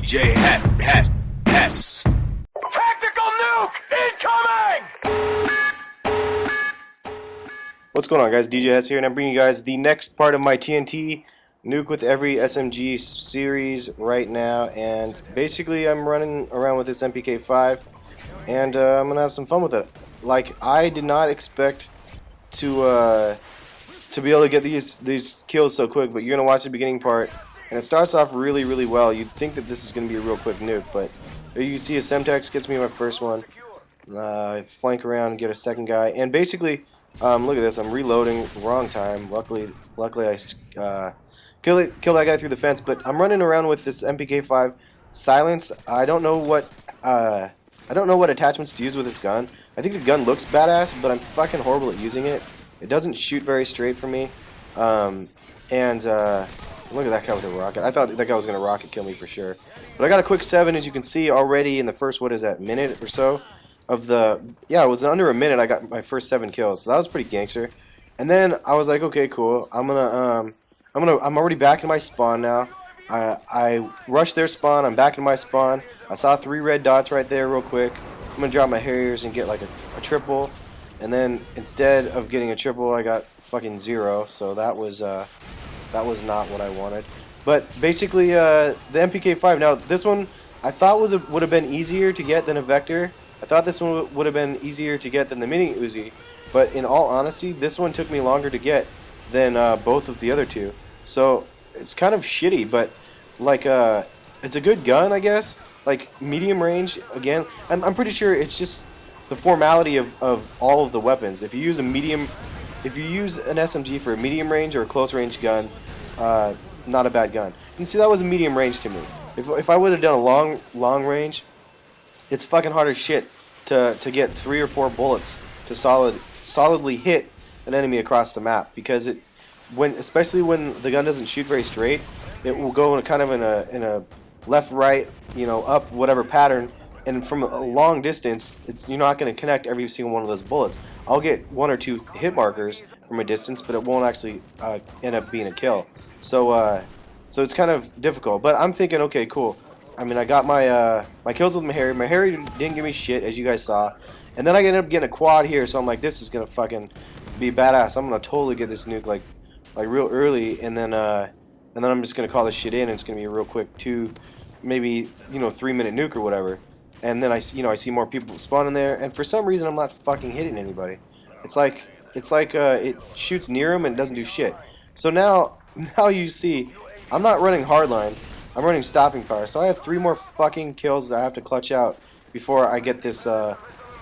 DJ has. Tactical nuke incoming! What's going on, guys? DJ Hess here, and I'm bringing you guys the next part of my TNT Nuke with every SMG series right now. And basically, I'm running around with this MP5K, and I'm gonna have some fun with it. Like, I did not expect to be able to get these kills so quick, but you're gonna watch the beginning part, and it starts off really well. You'd think that this is gonna be a real quick nuke, but there you can see a Semtex gets me my first one. I flank around and get a second guy, and basically, look at this. I'm reloading, wrong time. Luckily I kill that guy through the fence. But I'm running around with this MP5K silence. I don't know what attachments to use with this gun. I think the gun looks badass, but I'm fucking horrible at using it. It doesn't shoot very straight for me. Look at that guy with a rocket. I thought that guy was gonna rocket kill me for sure. But I got a quick 7, as you can see already in the first, what is that, minute or so of the, yeah, it was under a minute. I got my first 7 kills, so that was pretty gangster. And then I was like, okay, cool. I'm already back in my spawn now. I rushed their spawn. I'm back in my spawn. I saw 3 red dots right there, real quick. I'm gonna drop my Harriers and get like a triple. And then instead of getting a triple, I got fucking 0. So that was not what I wanted. But basically, the MP5K. Now this one I thought would have been easier to get than a Vector. I thought this one would have been easier to get than the Mini Uzi. But in all honesty, this one took me longer to get than both of the other two. So it's kind of shitty, but like it's a good gun, I guess. Like medium range again. I'm pretty sure it's just the formality of all of the weapons. If you use an SMG for a medium range or a close range gun, not a bad gun. You see, that was a medium range to me. If I would have done a long range, it's fucking hard as shit to get 3 or 4 bullets to solidly hit an enemy across the map, because especially when the gun doesn't shoot very straight, it will go in a left, right, up, whatever pattern, and from a long distance, you're not going to connect every single one of those bullets. I'll get 1 or 2 hit markers from a distance, but it won't actually end up being a kill. So it's kind of difficult. But I'm thinking, okay, cool. I mean, I got my kills with my Harry. My Harry didn't give me shit, as you guys saw. And then I ended up getting a quad here, so I'm like, this is gonna fucking be badass. I'm gonna totally get this nuke like real early, and then I'm just gonna call this shit in, and it's gonna be a real quick 2, maybe 3-minute nuke or whatever. And then I see more people spawning there, and for some reason I'm not fucking hitting anybody. It's like it shoots near them and doesn't do shit. So now you see, I'm not running hardline. I'm running stopping power. So I have 3 more fucking kills that I have to clutch out before I get this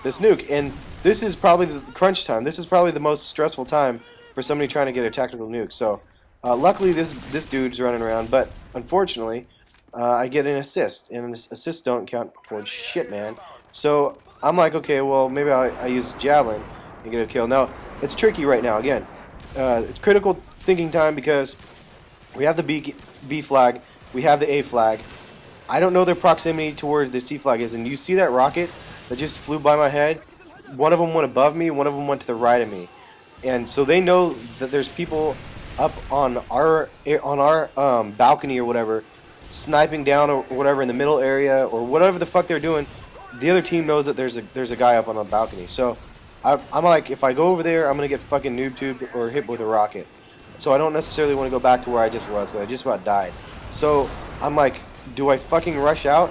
this nuke. And this is probably the crunch time. This is probably the most stressful time for somebody trying to get a tactical nuke. So luckily this dude's running around, but unfortunately I get an assist, and assists don't count towards shit, man. So I'm like, okay, well, maybe I use Javelin and get a kill. Now, it's tricky right now, again. It's critical thinking time, because we have the B flag, we have the A flag. I don't know their proximity to where the C flag is, and you see that rocket that just flew by my head? One of them went above me, one of them went to the right of me. And so they know that there's people up on our balcony or whatever, sniping down or whatever in the middle area or whatever the fuck they're doing. The other team knows that there's a guy up on the balcony. So I'm like, if I go over there, I'm gonna get fucking noob tubed or hit with a rocket. So I don't necessarily want to go back to where I just was, but I just about died. So I'm like, do I fucking rush out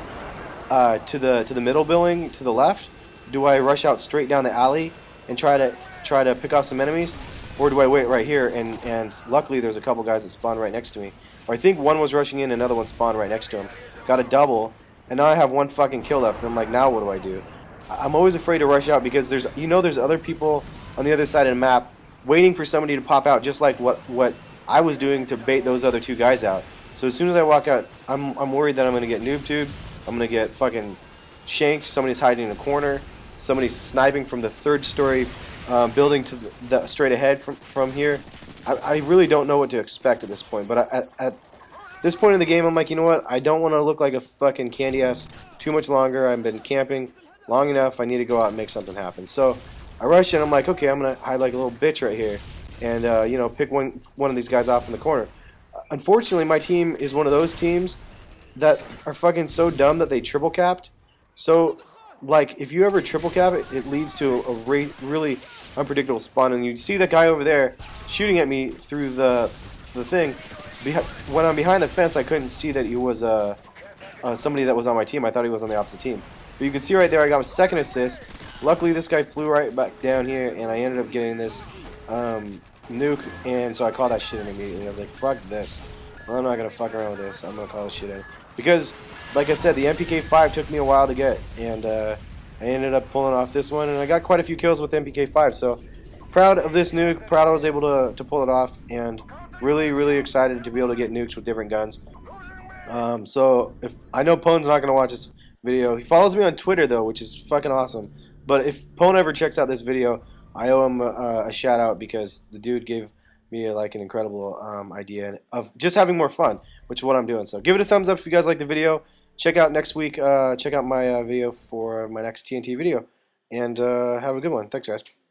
to the middle building to the left? Do I rush out straight down the alley and try to pick off some enemies, or do I wait right here? And luckily there's a couple guys that spawned right next to me. Or I think one was rushing in, another one spawned right next to him. Got a double, and now I have 1 fucking kill left. And I'm like, now what do I do? I'm always afraid to rush out, because there's other people on the other side of the map waiting for somebody to pop out, just like what I was doing to bait those other 2 guys out. So as soon as I walk out, I'm worried that I'm gonna get noob tubed. I'm gonna get fucking shanked. Somebody's hiding in a corner. Somebody's sniping from the 3rd story building to the straight ahead from here. I really don't know what to expect at this point, but at this point in the game, I'm like, you know what? I don't want to look like a fucking candy ass too much longer. I've been camping long enough. I need to go out and make something happen. So I rush in. I'm like, okay, I'm gonna hide like a little bitch right here, and pick one of these guys off in the corner. Unfortunately, my team is one of those teams that are fucking so dumb that they triple capped. So, like, if you ever triple cap it, it leads to a really unpredictable spawn. And you see that guy over there shooting at me through the thing. When I'm behind the fence, I couldn't see that he was somebody that was on my team. I thought he was on the opposite team. But you can see right there, I got my second assist. Luckily, this guy flew right back down here, and I ended up getting this nuke. And so I called that shit in immediately. I was like, fuck this. Well, I'm not going to fuck around with this. I'm going to call this shit in. Because, like I said, the MPK5 took me a while to get. And I ended up pulling off this one. And I got quite a few kills with MPK5. So, proud of this nuke. Proud I was able to pull it off. And really excited to be able to get nukes with different guns. So, if I know Pone's not going to watch this video. He follows me on Twitter, though, which is fucking awesome. But if Pone ever checks out this video, I owe him a shout out because the dude gave me like an incredible idea of just having more fun, which is what I'm doing. So give it a thumbs up if you guys like the video. Check out next week. Check out my video for my next TNT video, and have a good one. Thanks, guys.